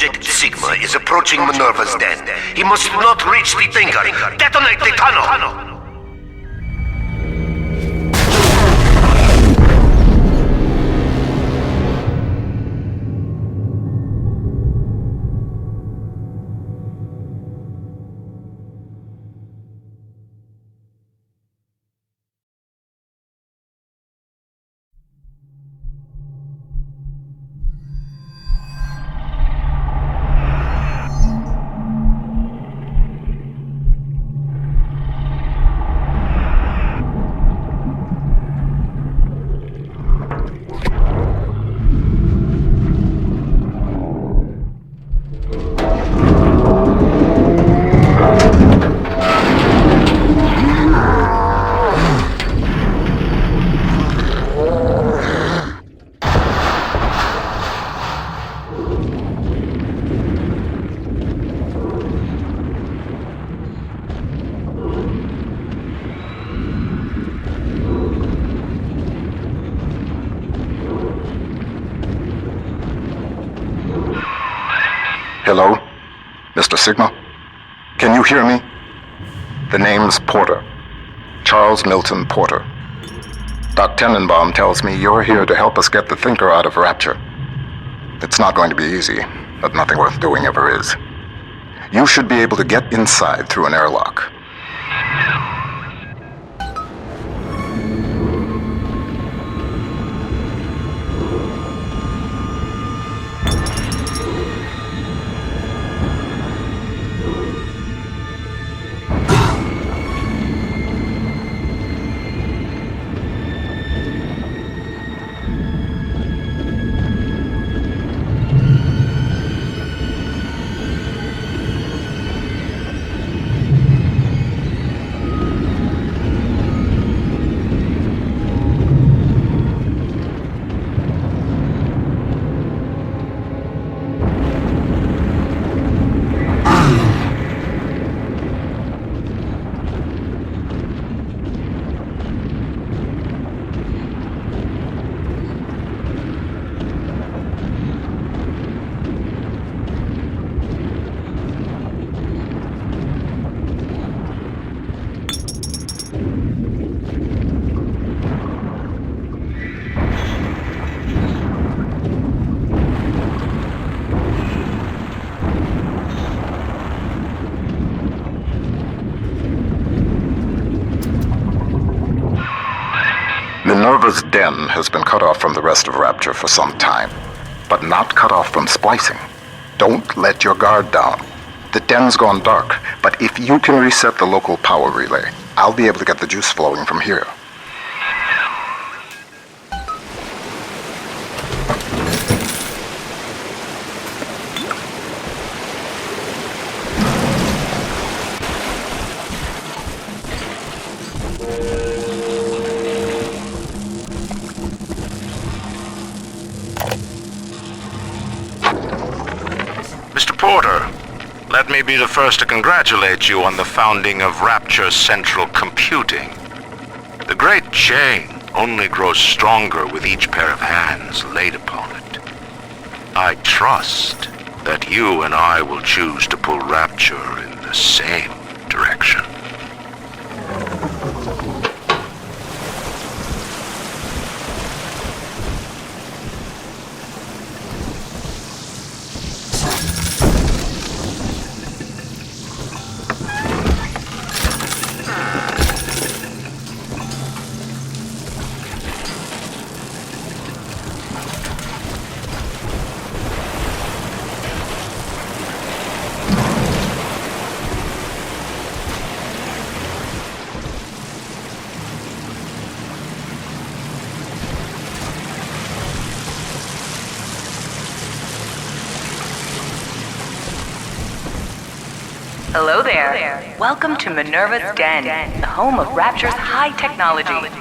Subject Sigma is approaching Minerva's den. He must not reach the thinker. Detonate the tunnel! Hello? Mr. Sigma? Can you hear me? The name's Porter. Charles Milton Porter. Doc Tenenbaum tells me you're here to help us get the Thinker out of Rapture. It's not going to be easy, but nothing worth doing ever is. You should be able to get inside through an airlock. Minerva's den has been cut off from the rest of Rapture for some time, but not cut off from splicing. Don't let your guard down. The den's gone dark, but if you can reset the local power relay, I'll be able to get the juice flowing from here. Mr. Porter, let me be the first to congratulate you on the founding of Rapture Central Computing. The great chain only grows stronger with each pair of hands laid upon it. I trust that you and I will choose to pull Rapture in the same direction. Hello there. Welcome to Minerva's Den, the home of Rapture's high technology.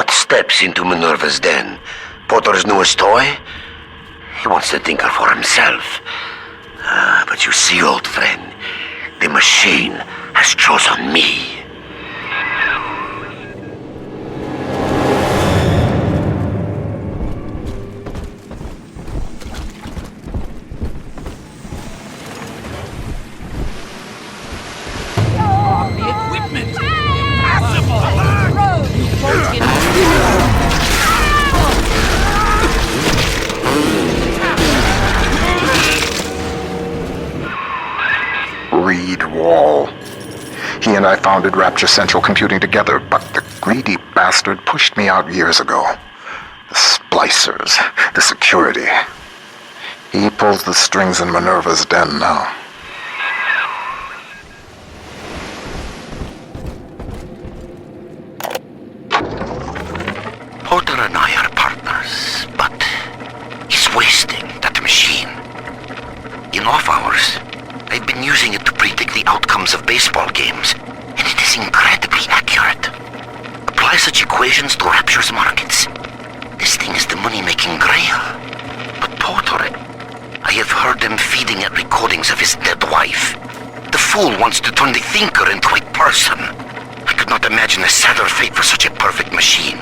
What steps into Minerva's den? Porter's newest toy? He wants the Thinker for himself. But you see, old friend, the machine has chosen me. Reed Wall. He and I founded Rapture Central Computing together, but the greedy bastard pushed me out years ago. The splicers, the security. He pulls the strings in Minerva's den now. Porter and I are partners, but he's wasting that machine. In off hours, I've been using it to predict the outcomes of baseball games, and it is incredibly accurate. Apply such equations to Rapture's markets. This thing is the money-making grail. But Porter, I have heard him feeding at recordings of his dead wife. The fool wants to turn the Thinker into a person. I could not imagine a sadder fate for such a perfect machine.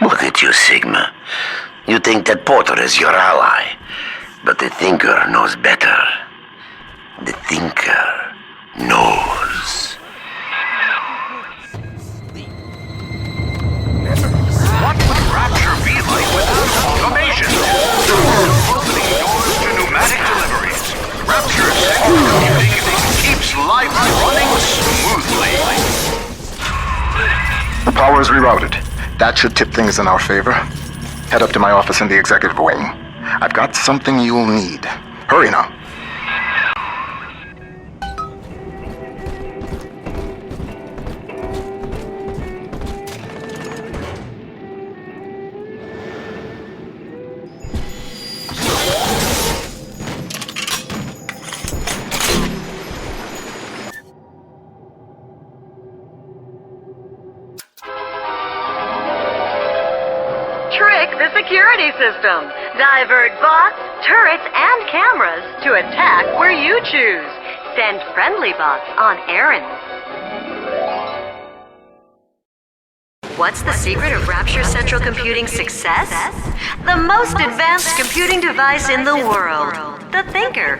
Look at you, Sigma. You think that Porter is your ally, but the Thinker knows better. The Thinker knows. What would Rapture be like without automation? Opening doors to pneumatic deliveries. Rapture Central Computing keeps life running smoothly. The power is rerouted. That should tip things in our favor. Head up to my office in the executive wing. I've got something you'll need. Hurry now. The security system. Divert bots, turrets, and cameras to attack where you choose. Send friendly bots on errands. What's the secret of Rapture Central Computing's success? The most advanced computing device in the world. The Thinker.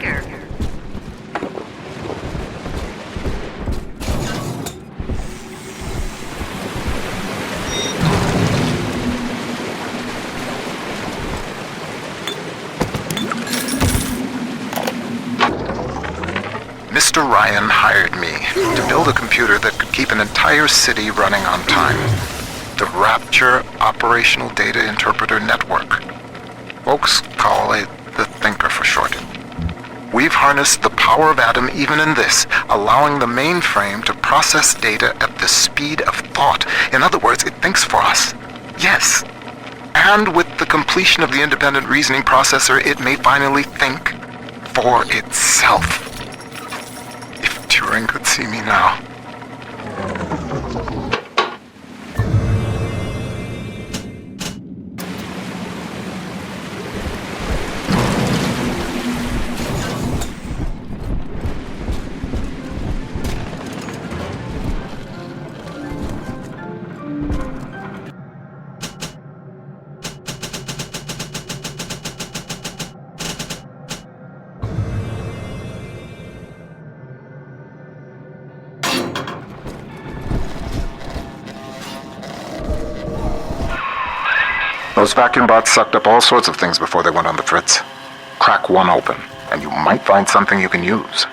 Mr. Ryan hired me to build a computer that could keep an entire city running on time. The Rapture Operational Data Interpreter Network. Folks call it the Thinker for short. We've harnessed the power of Atom even in this, allowing the mainframe to process data at the speed of thought. In other words, it thinks for us. Yes. And with the completion of the independent reasoning processor, it may finally think for itself. Turing could see me now. Those vacuum bots sucked up all sorts of things before they went on the fritz. Crack one open, and you might find something you can use.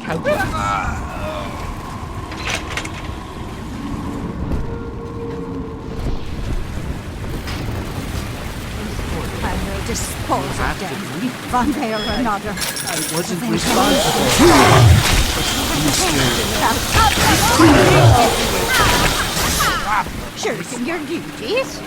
I will dispose of them, one way or another. I wasn't responsible. Shirking your duties.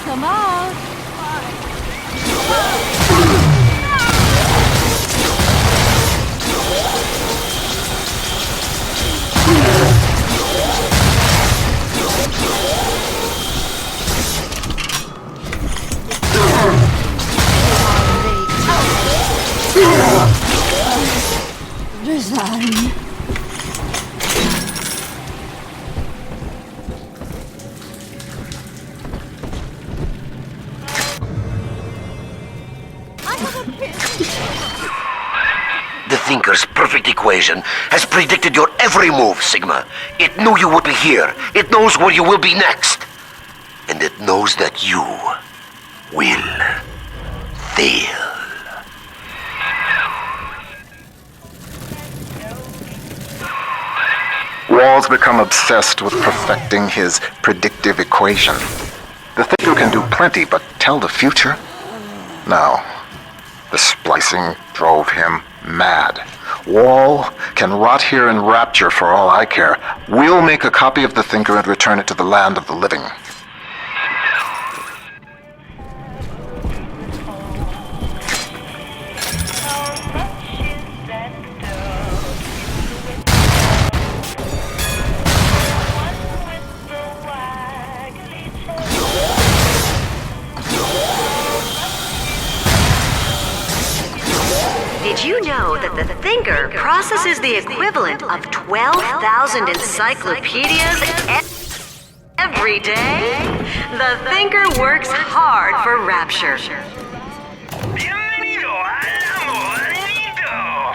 Come on. Resign. The Thinker's perfect equation has predicted your every move, Sigma. It knew you would be here. It knows where you will be next. And it knows that you will fail. Wall's become obsessed with perfecting his predictive equation. The Thinker can do plenty, but tell the future? No. The splicing drove him mad. Wall can rot here in Rapture for all I care. We'll make a copy of the Thinker and return it to the land of the living. Did you know that the Thinker processes the equivalent of 12,000 encyclopedias every day? The Thinker works hard for Rapture. Bienvenido al amorito.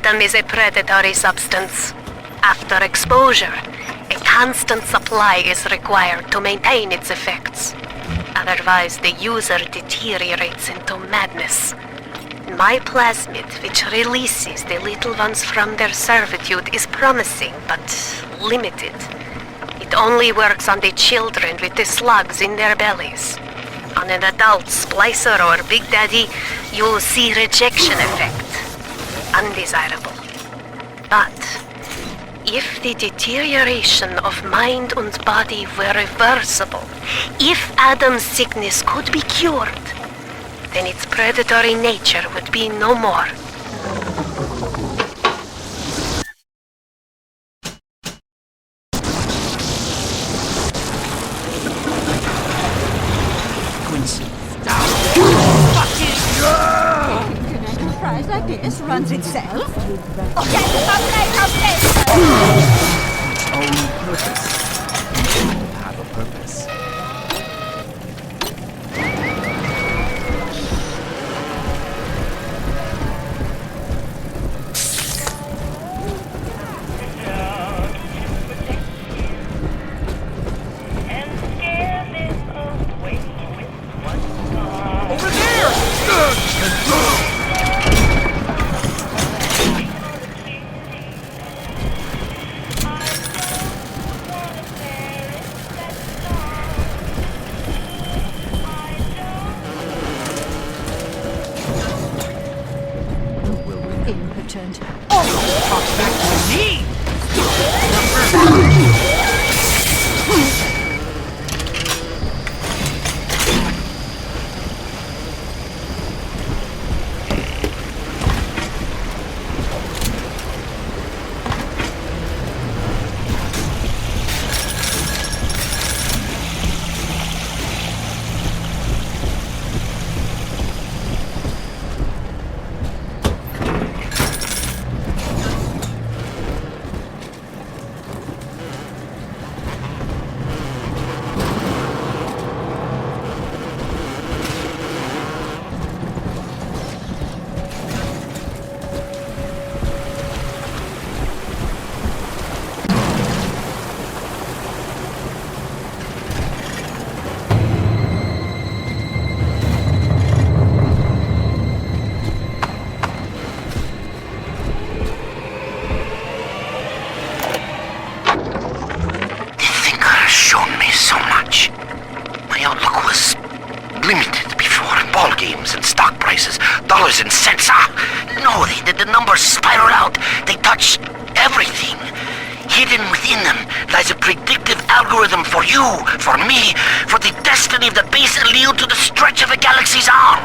Adam is a predatory substance. After exposure, a constant supply is required to maintain its effects. Otherwise, the user deteriorates into madness. My plasmid, which releases the little ones from their servitude, is promising, but limited. It only works on the children with the slugs in their bellies. On an adult splicer or Big Daddy, you'll see rejection effect. Undesirable. But if the deterioration of mind and body were reversible, if Adam's sickness could be cured, then its predatory nature would be no more. An enterprise like this runs itself. Okay, Own purpose. Have a purpose. impotent. Dollars and cents. No, the numbers spiral out. They touch everything. Hidden within them lies a predictive algorithm for you, for me, for the destiny of the base allele to the stretch of a galaxy's arm.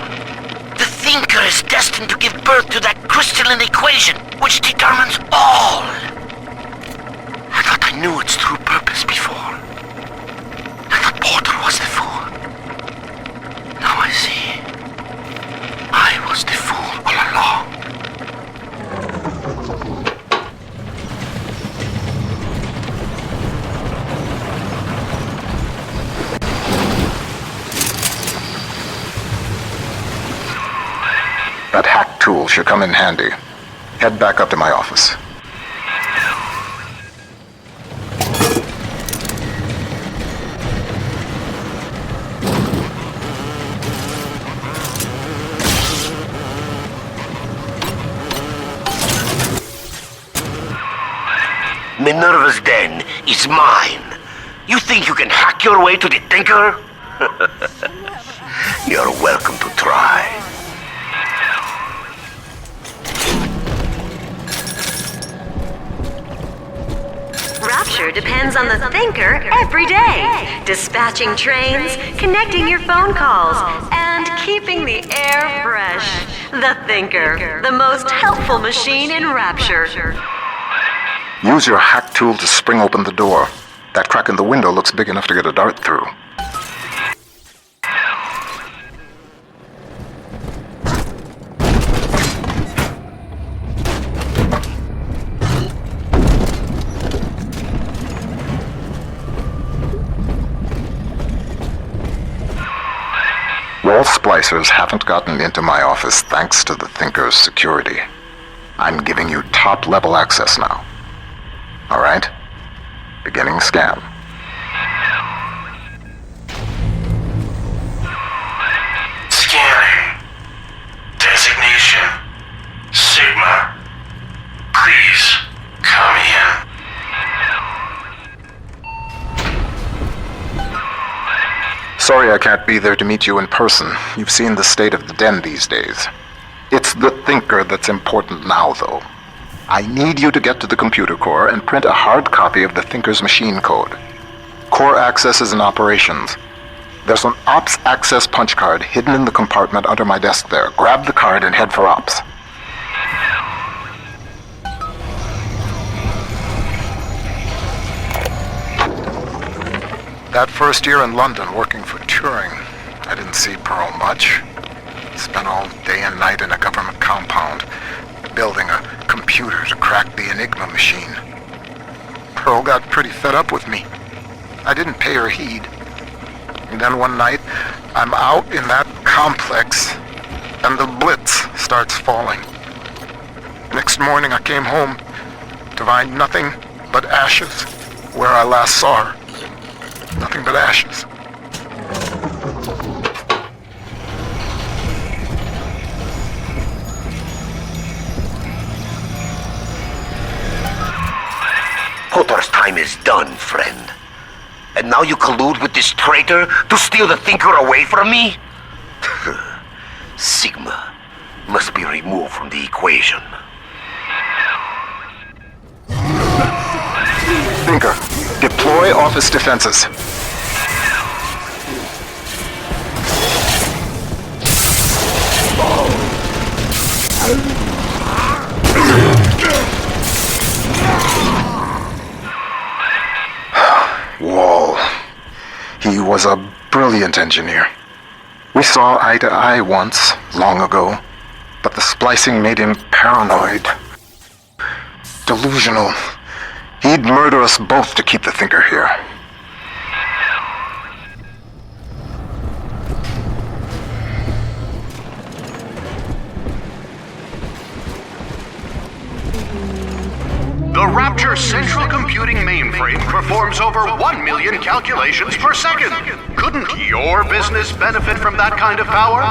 The thinker is destined to give birth to that crystalline equation, which determines all. I thought I knew its true purpose before. I thought Porter was the fool. Now I see. I was the fool all along. That hack tool should come in handy. Head back up to my office. Minerva's den is mine. You think you can hack your way to the Thinker? You're welcome to try. Rapture depends on the Thinker every day. Dispatching trains, connecting your phone calls, and keeping the air fresh. The Thinker, the most helpful machine in Rapture. Use your hack tool to spring open the door. That crack in the window looks big enough to get a dart through. Wall splicers haven't gotten into my office thanks to the Thinker's security. I'm giving you top-level access now. All right? Beginning scan. Scanning. Designation. Sigma. Please, come in. Sorry I can't be there to meet you in person. You've seen the state of the den these days. It's the thinker that's important now, though. I need you to get to the computer core and print a hard copy of the thinker's machine code. Core access is in operations. There's an ops access punch card hidden in the compartment under my desk there. Grab the card and head for ops. That first year in London working for Turing, I didn't see Pearl much. Spent all day and night in a government compound, building a computer to crack the Enigma machine. Pearl got pretty fed up with me. I didn't pay her heed. And then one night, I'm out in that complex, and the blitz starts falling. Next morning I came home to find nothing but ashes where I last saw her. Nothing but ashes. Potter's time is done, friend. And now you collude with this traitor to steal the thinker away from me? Sigma must be removed from the equation. Thinker, deploy office defenses. Wall. He was a brilliant engineer. We saw eye to eye once, long ago, but the splicing made him paranoid. Delusional. He'd murder us both to keep the thinker here. The Rapture central computing mainframe performs over 1 million calculations per second. Couldn't your business benefit from that kind of power?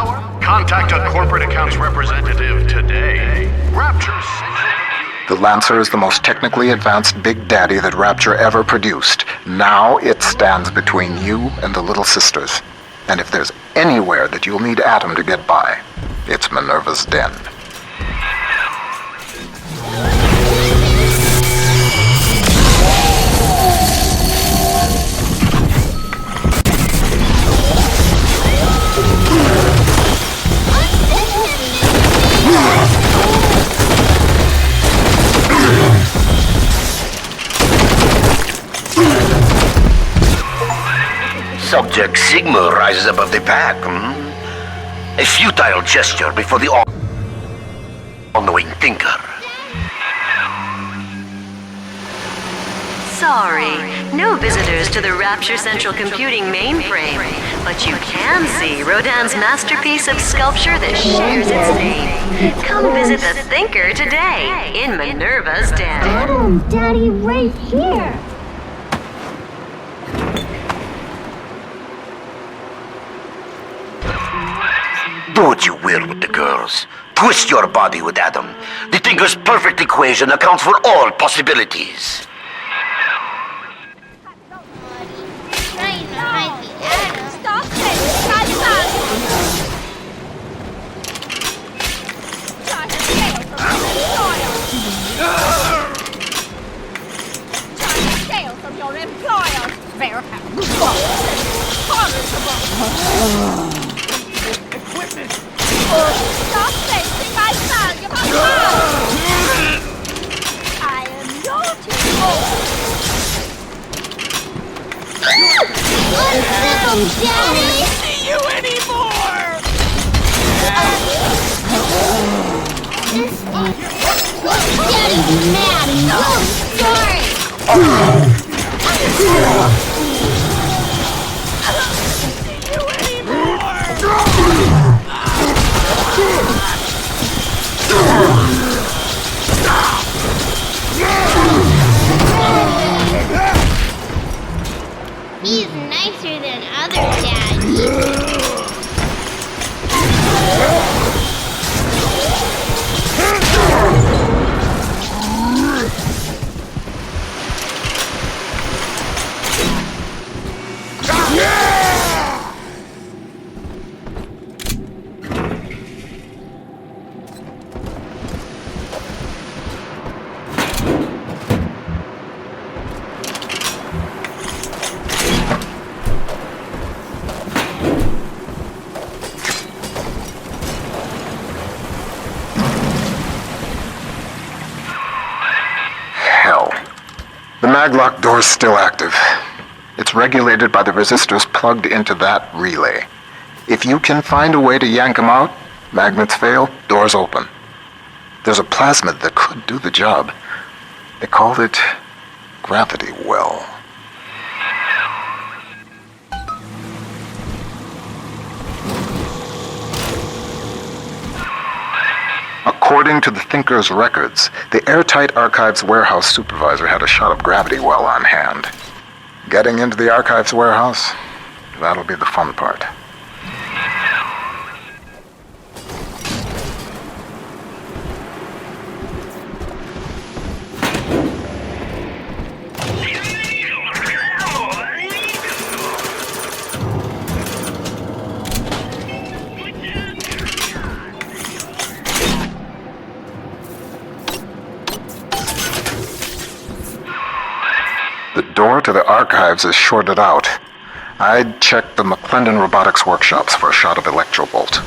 Contact a corporate accounts representative today. Rapture central computing. The Lancer is the most technically advanced Big Daddy that Rapture ever produced. Now it stands between you and the Little Sisters. And if there's anywhere that you'll need Atom to get by, it's Minerva's den. Subject Sigma rises above the pack, A futile gesture before the all-knowing thinker. Sorry, no visitors to the Rapture Central Computing mainframe. But you can see Rodin's masterpiece of sculpture that shares its name. Come visit the Thinker today in Minerva's den. Adam, Daddy, right here. Do what you will with the girls. Twist your body with Adam. The thinker's perfect equation accounts for all possibilities. Stop it! Steal from your employer! Equipment! Stop chasing my son! You must run! I am your Unsettled, Daddy! See you anymore! Daddy's mad and sorry! another, Dad. The maglock door's still active. It's regulated by the resistors plugged into that relay. If you can find a way to yank them out, magnets fail, doors open. There's a plasmid that could do the job. They called it Gravity Well. According to the Thinker's records, the Airtight Archives warehouse supervisor had a shot of Gravity Well on hand. Getting into the archives warehouse, that'll be the fun part. The door to the archives is shorted out. I'd check the McClendon Robotics workshops for a shot of Electrobolt.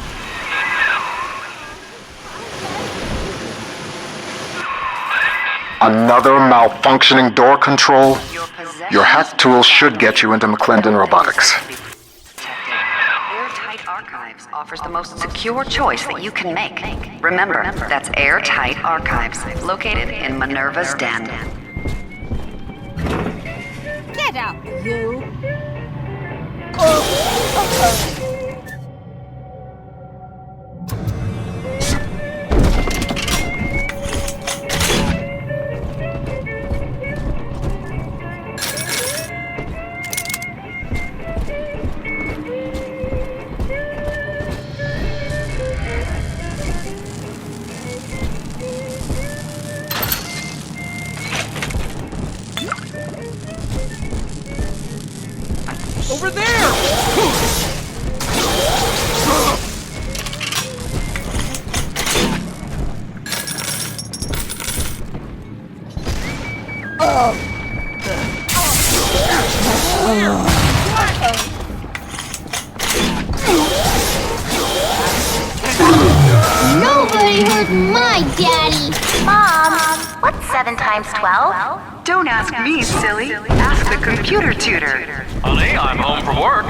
Another malfunctioning door control? Your hack tool should get you into McClendon Robotics. Airtight Archives offers the most secure choice that you can make. Remember, that's Airtight Archives, located in Minerva's den. Get out, you! Over there! Nobody hurt my daddy! Mom, what's 7 times 12? Don't ask me, silly. Ask the computer tutor. Honey, I'm home from work.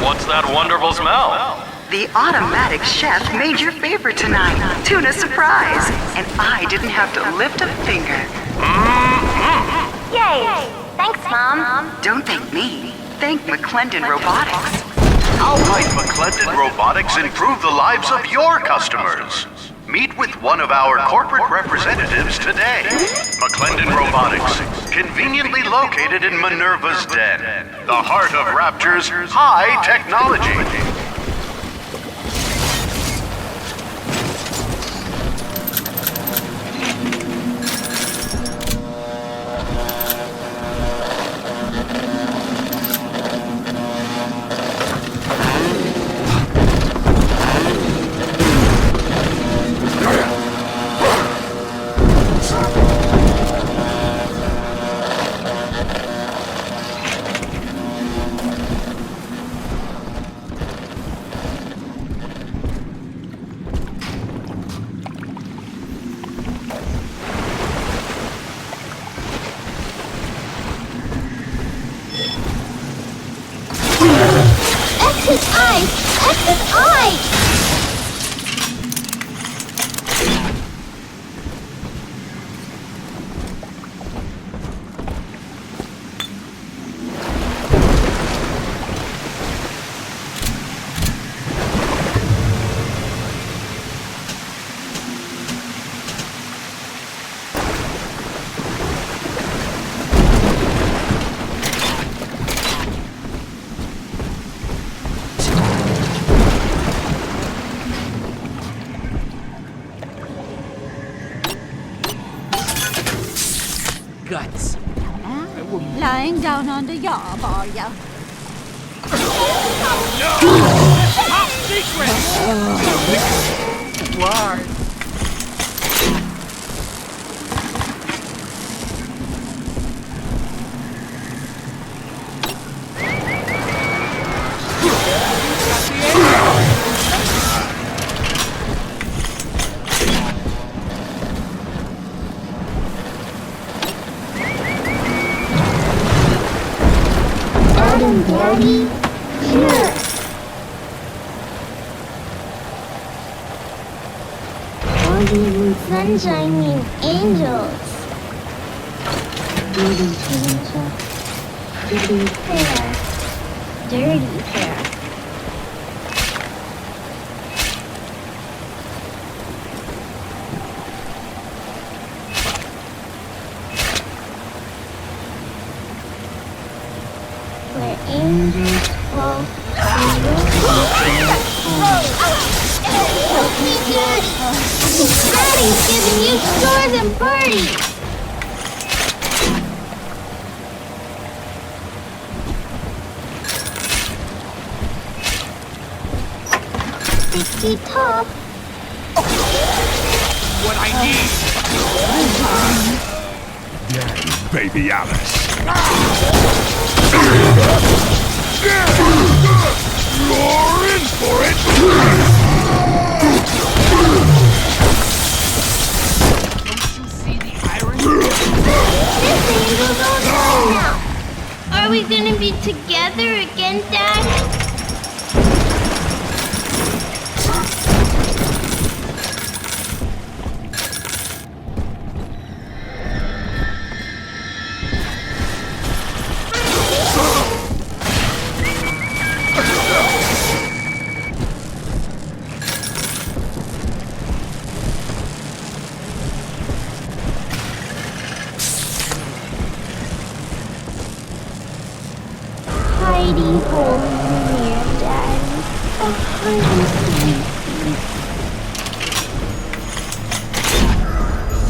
What's that wonderful smell? The automatic chef made your favorite tonight. Tuna surprise. And I didn't have to lift a finger. Yay! Thanks, Mom. Don't thank me. Thank McClendon Robotics. How might McClendon Robotics improve the lives of your customers? Meet with one of our corporate representatives today. McClendon Robotics, conveniently located in Minerva's den, the heart of Rapture's high technology. X's eyes! X's eyes! going down on the yob, are ya? Top secret! Why? Daddy? Sure. Bodies and sunshine mean angels. Dirty angel. Dirty hair. Dirty hair. Where angels fall. Help me, Daddy! Daddy's giving you stores and parties! Sticky top. What I need! Daddy, baby Alice. You're in for it! Don't you see the irony? This angel's all gone now. Are we gonna be together again, Daddy? Hidey hole in here, Daddy. A hidey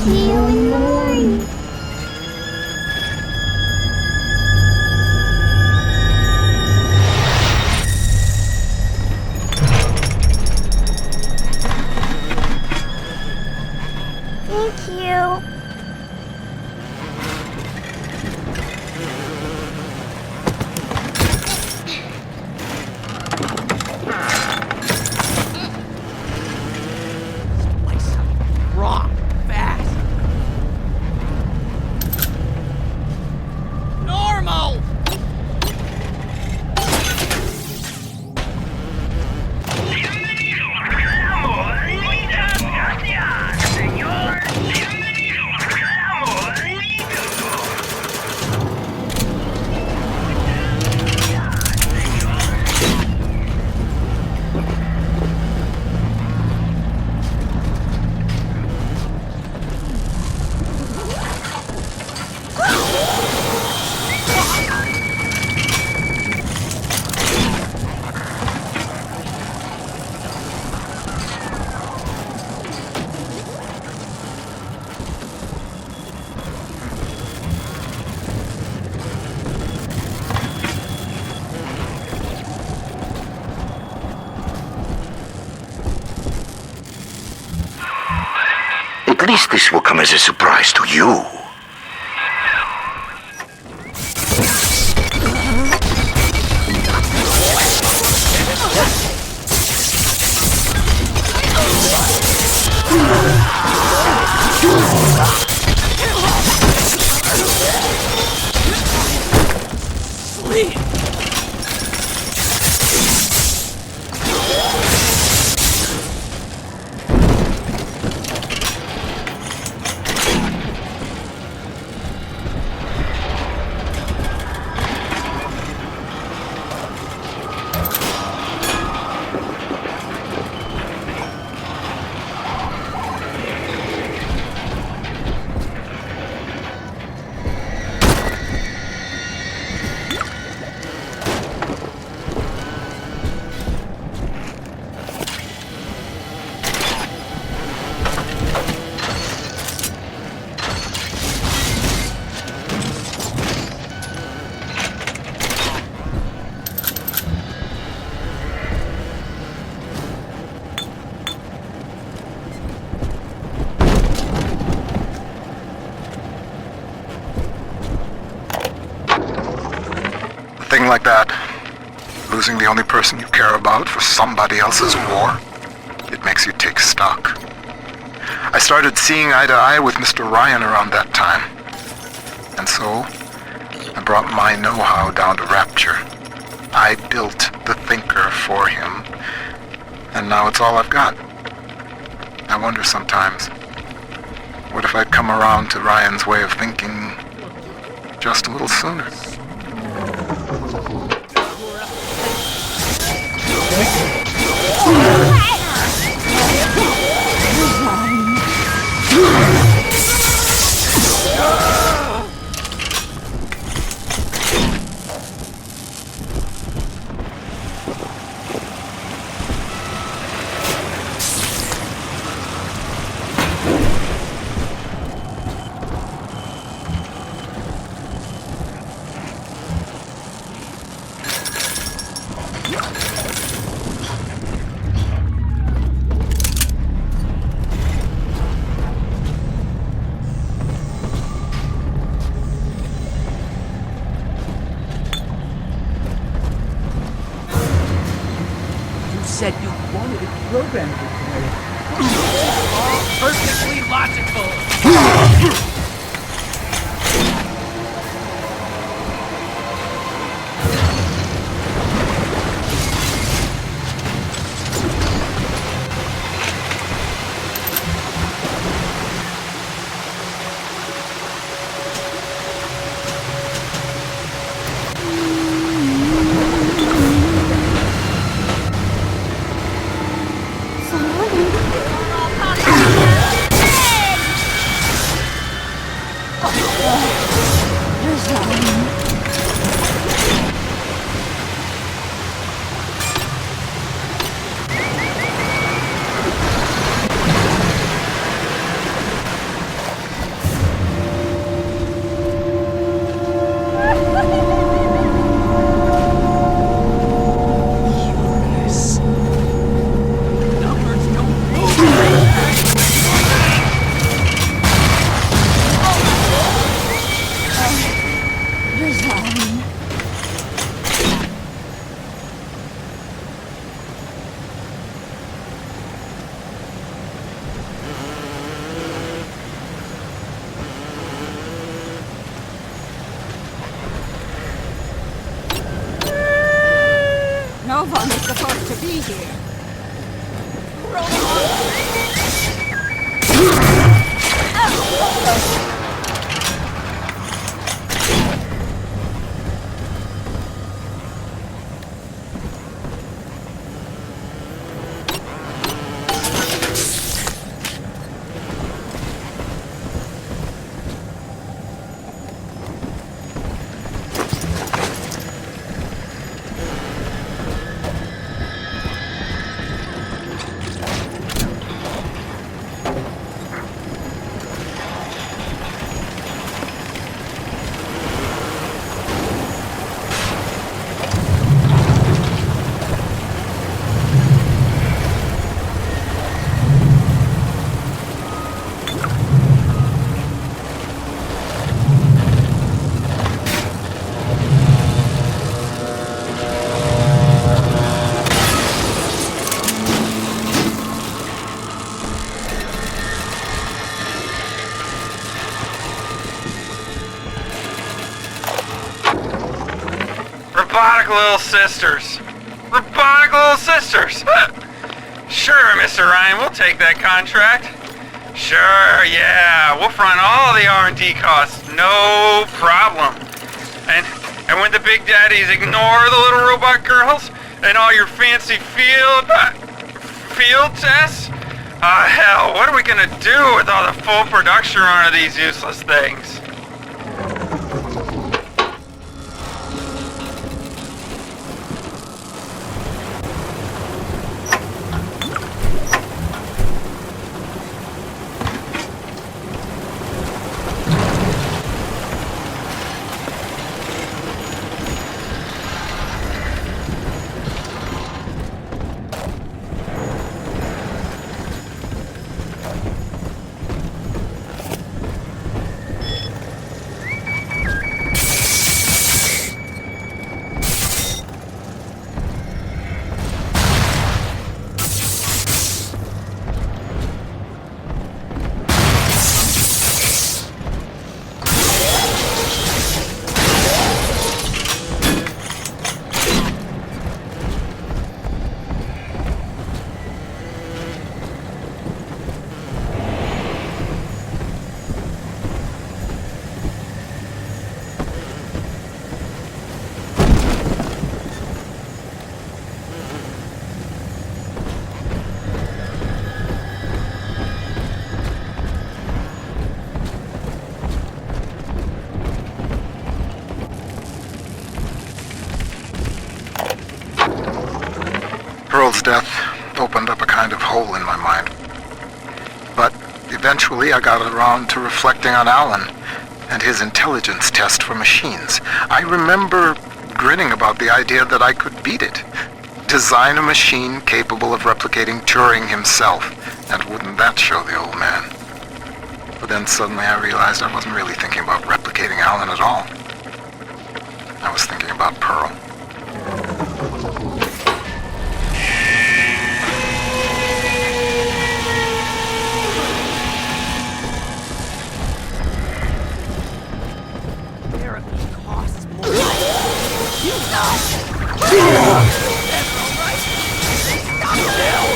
See you in the morning. Thank you. Wrong. Fast. Normal! Bienvenido, clamo, muchas gracias, señor. Bienvenido, clamo, At least this will come as a surprise to you. Sleep! like that, losing the only person you care about for somebody else's war, it makes you take stock. I started seeing eye to eye with Mr. Ryan around that time. And so, I brought my know-how down to Rapture. I built the Thinker for him, and now it's all I've got. I wonder sometimes, what if I'd come around to Ryan's way of thinking just a little sooner? Said you wanted it programmed this way. All perfectly logical. No one is supposed to be here. Robotic little sisters. Robotic little sisters. Sure, Mr. Ryan, we'll take that contract. Sure, yeah, we'll front all the R&D costs, no problem. And when the big daddies ignore the little robot girls and all your fancy field tests, hell, what are we gonna do with all the full production run of these useless things? Pearl's death opened up a kind of hole in my mind. But eventually I got around to reflecting on Alan and his intelligence test for machines. I remember grinning about the idea that I could beat it. Design a machine capable of replicating Turing himself, and wouldn't that show the old man? But then suddenly I realized I wasn't really thinking about replicating Alan at all. I was thinking about Pearl. Therapy costs more. You know! That's alright! Stop still!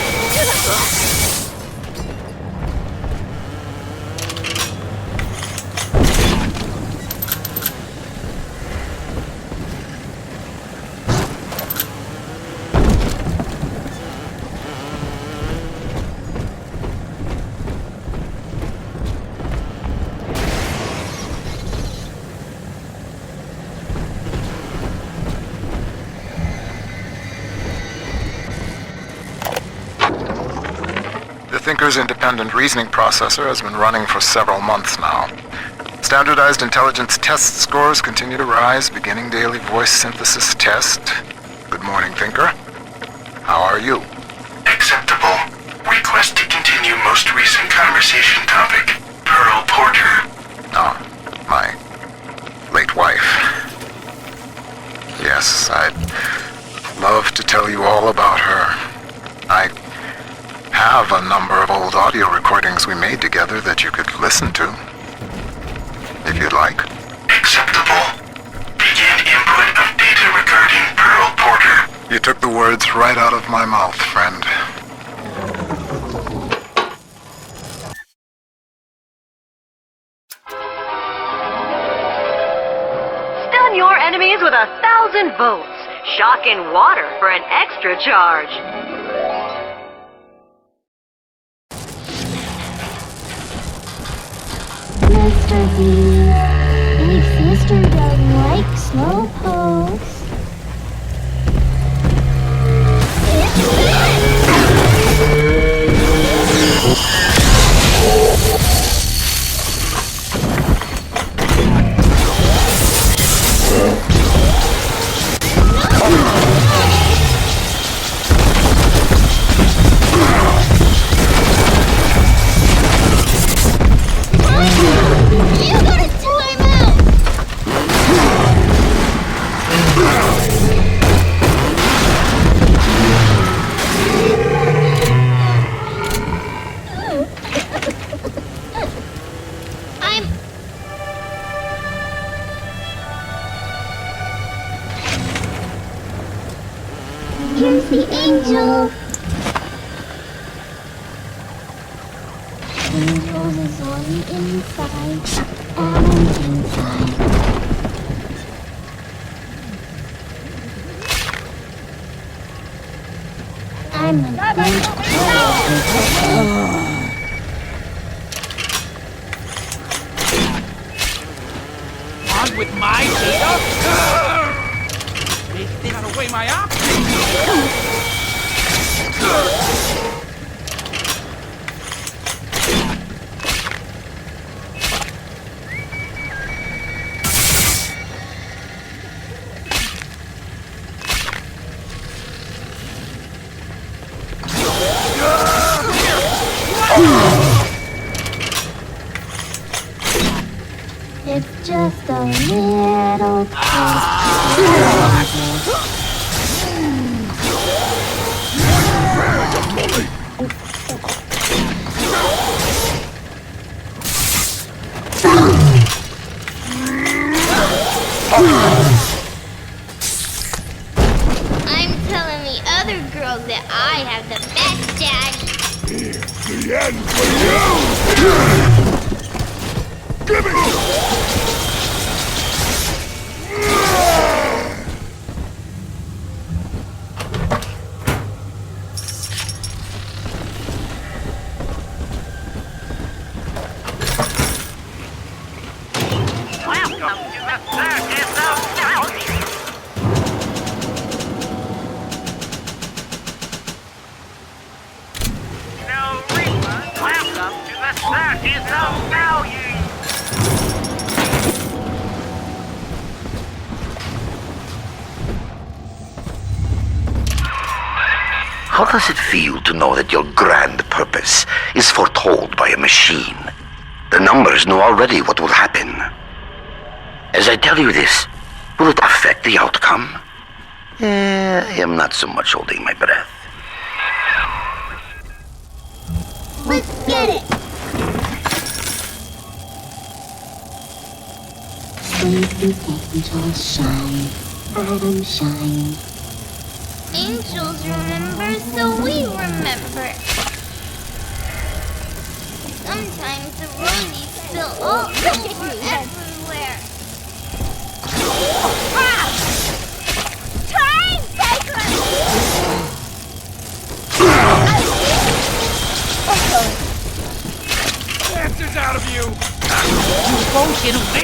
The Thinker's independent reasoning processor has been running for several months now. Standardized intelligence test scores continue to rise, beginning daily voice synthesis test. Good morning, Thinker. How are you? Acceptable. Request to continue most recent conversation topic. Pearl Porter. Oh, my late wife. Yes, I'd love to tell you all about her. I have a number of old audio recordings we made together that you could listen to, if you'd like. Acceptable. Begin input of data regarding Pearl Porter. You took the words right out of my mouth, friend. Stun your enemies with 1,000 volts. Shock in water for an extra charge. Mr. B, big sister don't like slow pokes. You gotta time out! I'm... Here's the angel. Angels is on the inside and inside. I'm a big On with my data! Make this away my options! It's just a little I'm telling the other girls that I have the best daddy. The end for you! Give it! That is of value! How does it feel to know that your grand purpose is foretold by a machine? The numbers know already what will happen. As I tell you this, will it affect the outcome? I am not so much holding my breath. Let's get it! Sleeping angels shine, Adam shine. Angels remember, so we remember. Sometimes the rollies spill all over everywhere. Ah! Time taker! Answers out of you! You won't get away!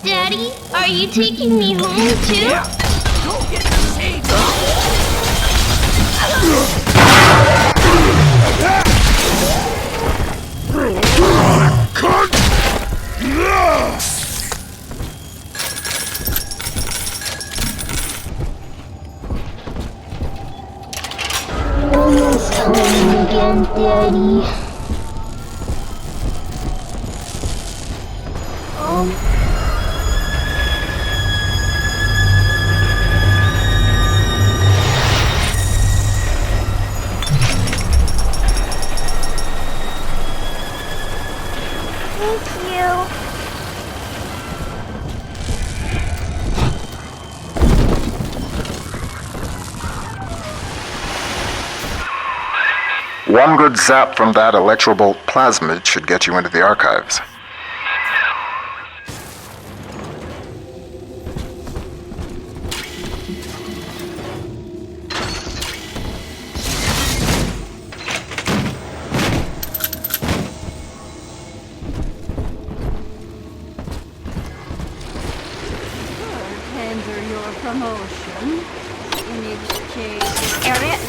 Daddy, are you taking me home too? Go get the save! Almost home again, Daddy. Thank you. One good zap from that electrobolt plasmid should get you into the archives. Tender your promotion. In each case, area.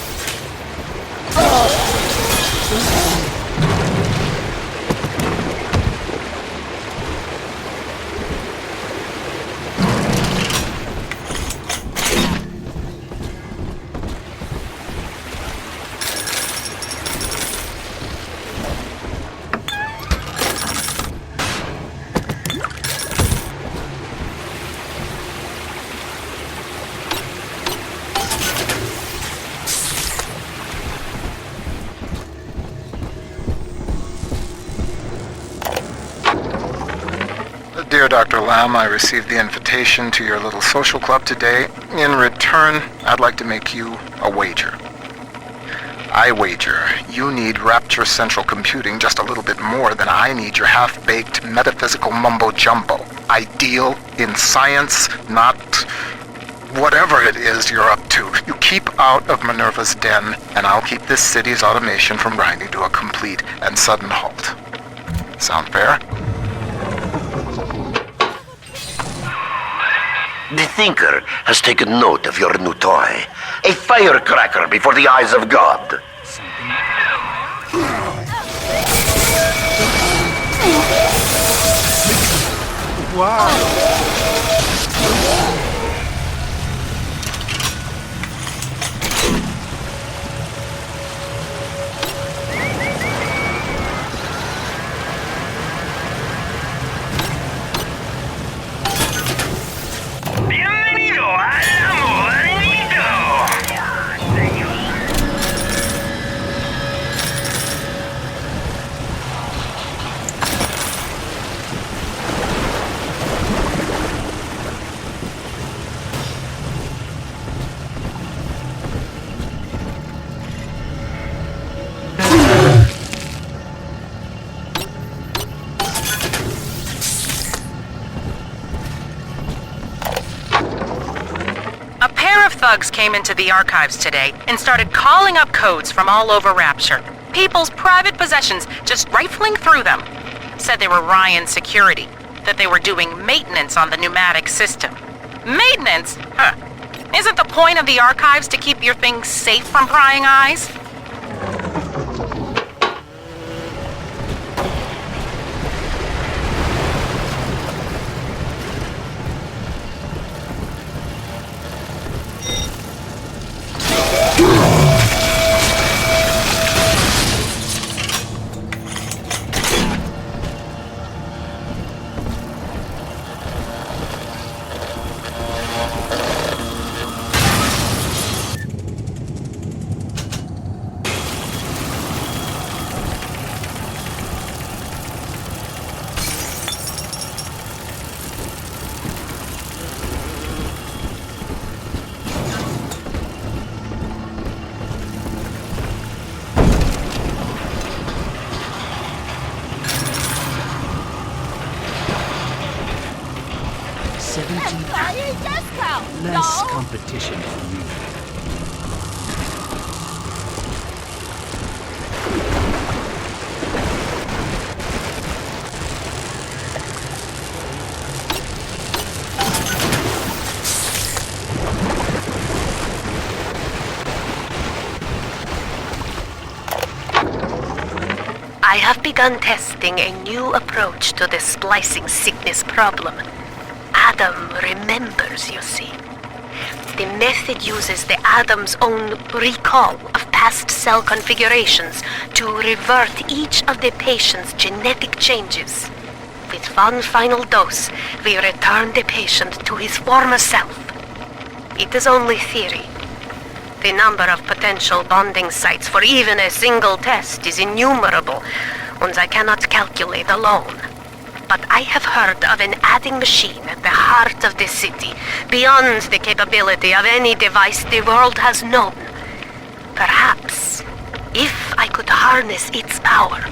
Dear Dr. Lamb, I received the invitation to your little social club today. In return, I'd like to make you a wager. I wager you need Rapture Central Computing just a little bit more than I need your half-baked metaphysical mumbo-jumbo. Ideal in science, not whatever it is you're up to. You keep out of Minerva's den, and I'll keep this city's automation from grinding to a complete and sudden halt. Sound fair? The Thinker has taken note of your new toy. A firecracker before the eyes of God. Wow! Bienvenido al amor nido. thugs came into the archives today and started calling up codes from all over Rapture. People's private possessions, just rifling through them. Said they were Ryan security, that they were doing maintenance on the pneumatic system. Maintenance? Huh. Isn't the point of the archives to keep your things safe from prying eyes? Less competition for you. I have begun testing a new approach to the splicing sickness problem. Adam remembers, you see. The method uses the Adam's own recall of past cell configurations to revert each of the patient's genetic changes. With one final dose, we return the patient to his former self. It is only theory. The number of potential bonding sites for even a single test is innumerable, and I cannot calculate alone. But I have heard of an adding machine at the heart of the city, beyond the capability of any device the world has known. Perhaps, if I could harness its power.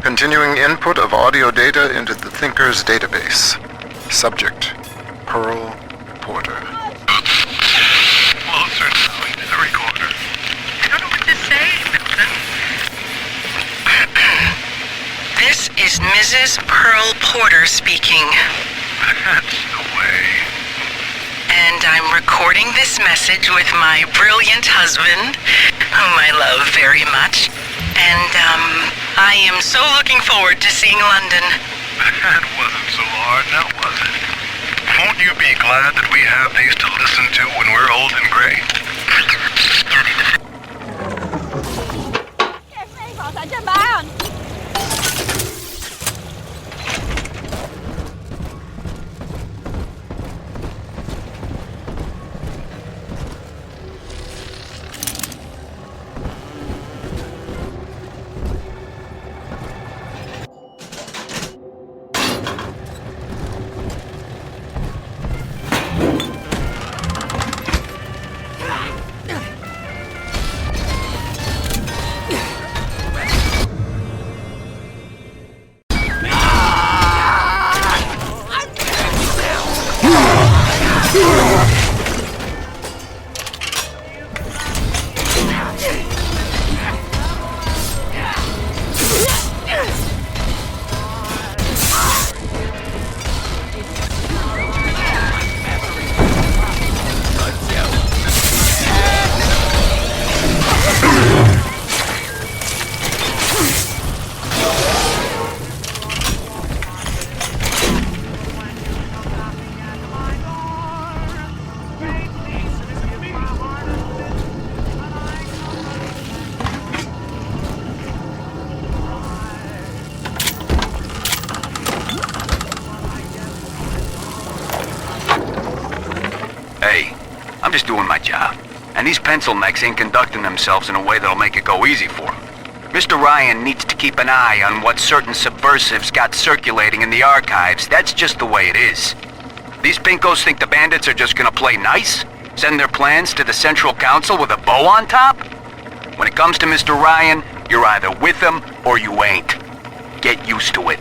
Continuing input of audio data into the Thinker's database. Subject, Pearl Porter. Closer now into the recorder. I don't know what to say, Milton. This is Mrs. Pearl Porter speaking. That's the way. And I'm recording this message with my brilliant husband, whom I love very much. And, I am so looking forward to seeing London. That wasn't so hard, now was it? Won't you be glad that we have these to listen to when we're old and gray? just doing my job. And these pencil necks ain't conducting themselves in a way that'll make it go easy for them. Mr. Ryan needs to keep an eye on what certain subversives got circulating in the archives. That's just the way it is. These pinkos think the bandits are just gonna play nice? Send their plans to the Central Council with a bow on top? When it comes to Mr. Ryan, you're either with him or you ain't. Get used to it.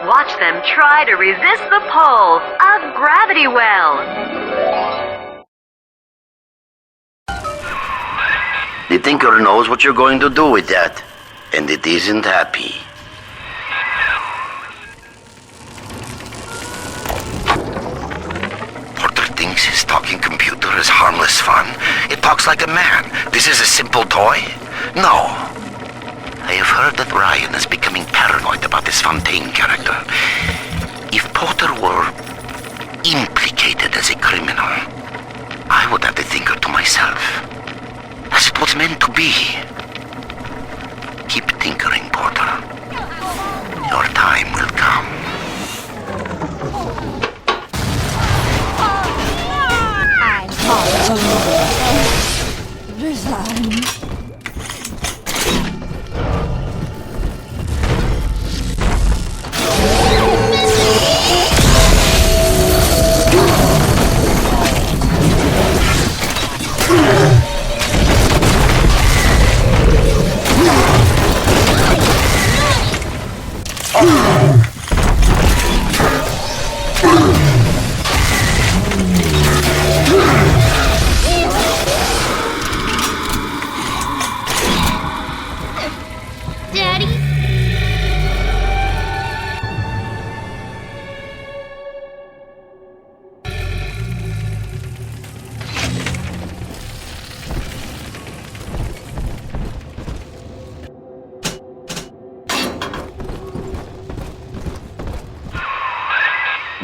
Watch them try to resist the pull of Gravity Well. The Tinker knows what you're going to do with that, and it isn't happy. Porter thinks his talking computer is harmless fun. It talks like a man. This is a simple toy? No. I have heard that Ryan is becoming paranoid about this Fontaine character. If Porter were implicated as a criminal, I would have the Thinker to myself, as it was meant to be. Keep tinkering, Porter. Your time will come. I'm resign.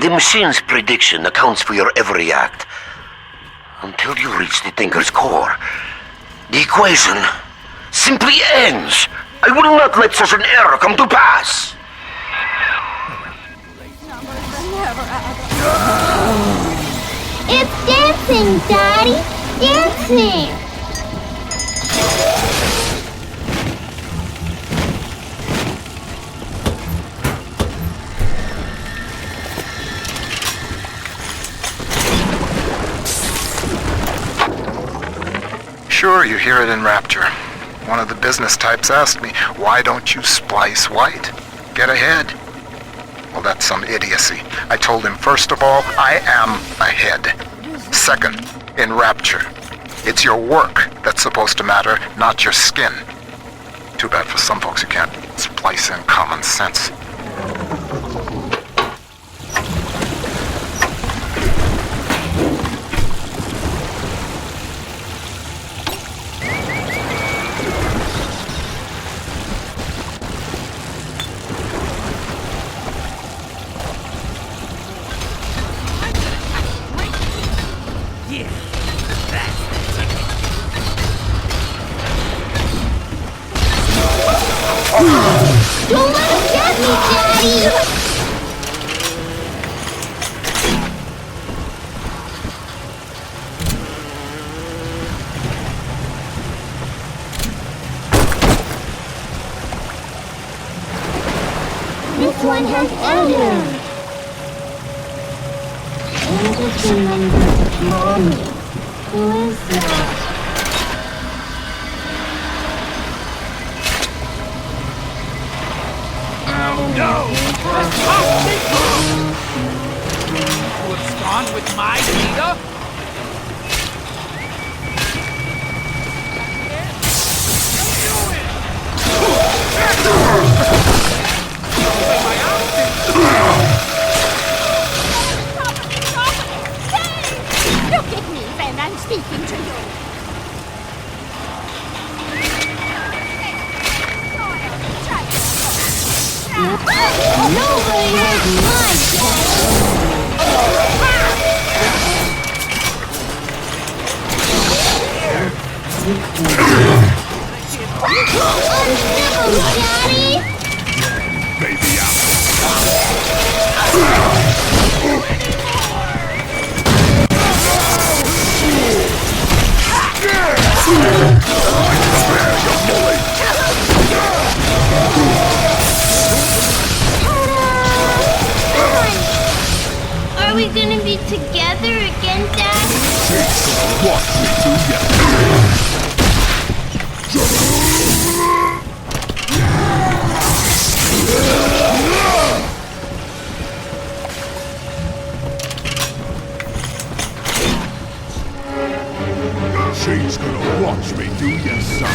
The machine's prediction accounts for your every act. Until you reach the Thinker's core, the equation simply ends. I will not let such an error come to pass. It's dancing, Daddy! Dancing! Sure, you hear it in Rapture. One of the business types asked me, why don't you splice white? Get ahead. Well, that's some idiocy. I told him, first of all, I am ahead. Second, in Rapture, it's your work that's supposed to matter, not your skin. Too bad for some folks who can't splice in common sense. Don't let him get me, Daddy! This one has odor! I just remembered Mommy. Who is that? No! What's gone with my data? Look at me when I'm speaking to you. Nobody has my Daddy! Baby out. Are we gonna be together again, Dad? Watch me together. She's gonna watch me do your son.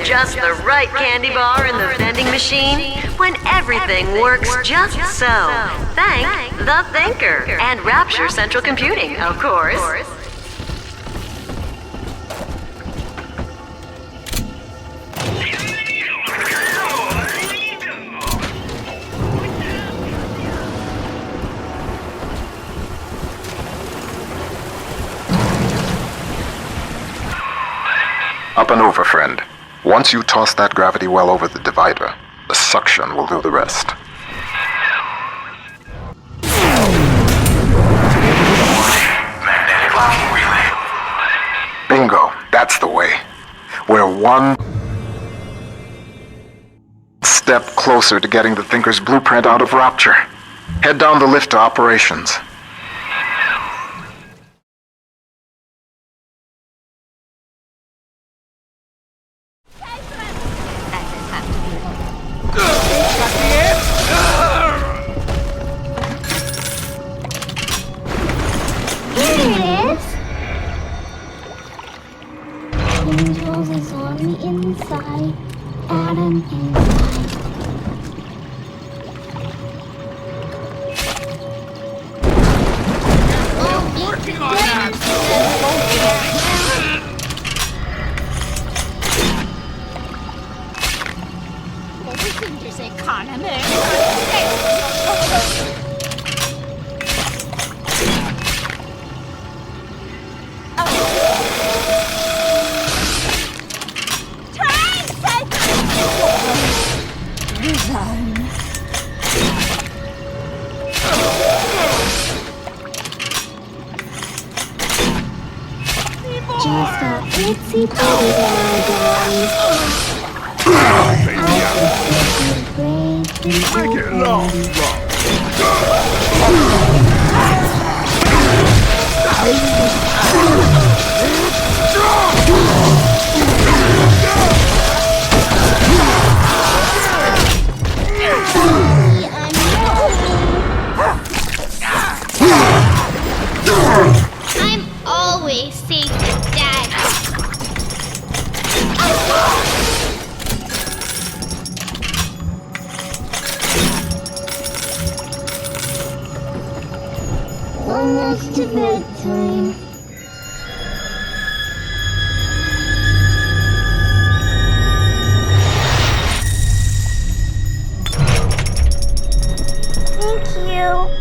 Just the right candy bar in the vending machine, when everything works just so. Thank the Thinker and Rapture Central Computing, of course. Up and over, friend. Once you toss that gravity well over the divider, the suction will do the rest. Magnetic locking relay. Bingo, that's the way. We're one step closer to getting the Thinker's blueprint out of Rapture. Head down the lift to operations. Angels inside, Adam inside. Working on that! What in this economy? Resign. Just a itsy bitty Make it long, I'm always safe with Dad. almost to bedtime. Thank you.